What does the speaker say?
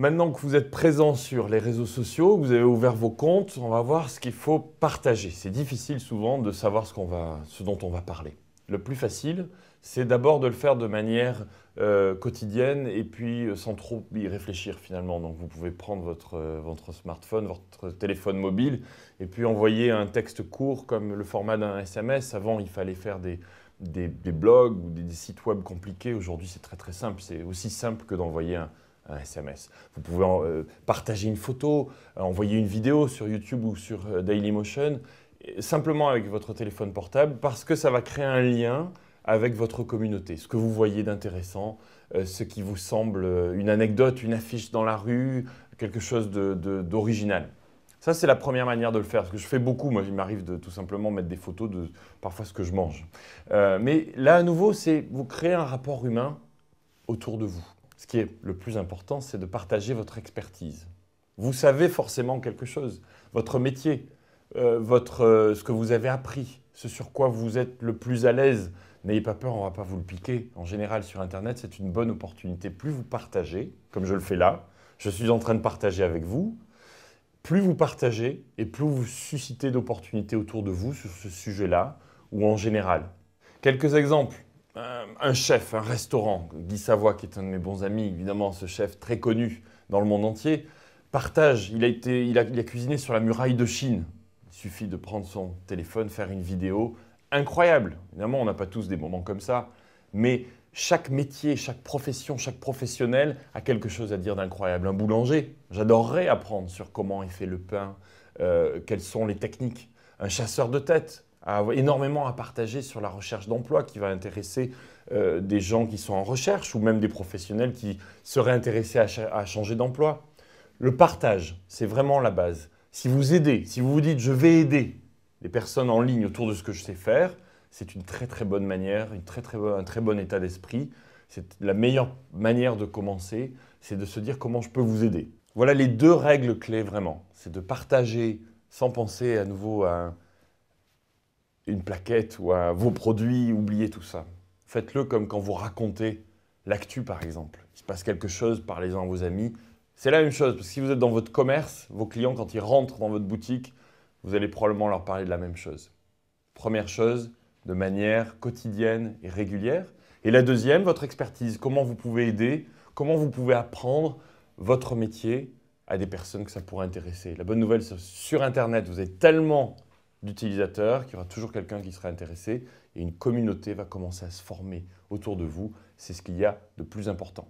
Maintenant que vous êtes présent sur les réseaux sociaux, que vous avez ouvert vos comptes, on va voir ce qu'il faut partager. C'est difficile souvent de savoir ce dont on va parler. Le plus facile, c'est d'abord de le faire de manière quotidienne et puis sans trop y réfléchir finalement. Donc vous pouvez prendre votre smartphone, votre téléphone mobile et puis envoyer un texte court comme le format d'un SMS. Avant, il fallait faire des blogs ou des sites web compliqués. Aujourd'hui, c'est très simple. C'est aussi simple que d'envoyer un SMS. Vous pouvez partager une photo, envoyer une vidéo sur YouTube ou sur Dailymotion, simplement avec votre téléphone portable, parce que ça va créer un lien avec votre communauté. Ce que vous voyez d'intéressant, ce qui vous semble une anecdote, une affiche dans la rue, quelque chose d'original. Ça, c'est la première manière de le faire, parce que je fais beaucoup. Moi, il m'arrive de tout simplement mettre des photos de parfois ce que je mange. Mais là, à nouveau, c'est vous créez un rapport humain autour de vous. Ce qui est le plus important, c'est de partager votre expertise. Vous savez forcément quelque chose, votre métier, ce que vous avez appris, ce sur quoi vous êtes le plus à l'aise. N'ayez pas peur, on ne va pas vous le piquer. En général, sur Internet, c'est une bonne opportunité. Plus vous partagez, comme je le fais là, je suis en train de partager avec vous, plus vous partagez et plus vous suscitez d'opportunités autour de vous sur ce sujet-là ou en général. Quelques exemples. Un chef, un restaurant, Guy Savoy, qui est un de mes bons amis, évidemment, ce chef très connu dans le monde entier, partage. Il a cuisiné sur la muraille de Chine. Il suffit de prendre son téléphone, faire une vidéo incroyable. Évidemment, on n'a pas tous des moments comme ça, mais chaque métier, chaque profession, chaque professionnel a quelque chose à dire d'incroyable. Un boulanger, j'adorerais apprendre sur comment il fait le pain, quelles sont les techniques. Un chasseur de tête, a énormément à partager sur la recherche d'emploi qui va intéresser des gens qui sont en recherche ou même des professionnels qui seraient intéressés à changer d'emploi. Le partage, c'est vraiment la base. Si vous aidez, si vous vous dites « je vais aider les personnes en ligne autour de ce que je sais faire », c'est une très bonne manière, un très bon état d'esprit. C'est la meilleure manière de commencer, c'est de se dire comment je peux vous aider. Voilà les deux règles clés vraiment. C'est de partager sans penser à nouveau à une plaquette ou à vos produits, oubliez tout ça. Faites-le comme quand vous racontez l'actu par exemple. Il se passe quelque chose, parlez-en à vos amis. C'est la même chose, parce que si vous êtes dans votre commerce, vos clients, quand ils rentrent dans votre boutique, vous allez probablement leur parler de la même chose. Première chose, de manière quotidienne et régulière. Et la deuxième, votre expertise. Comment vous pouvez aider, comment vous pouvez apprendre votre métier à des personnes que ça pourrait intéresser. La bonne nouvelle, c'est que sur Internet, vous avez tellement d'utilisateurs qu'il y aura toujours quelqu'un qui sera intéressé et une communauté va commencer à se former autour de vous. C'est ce qu'il y a de plus important.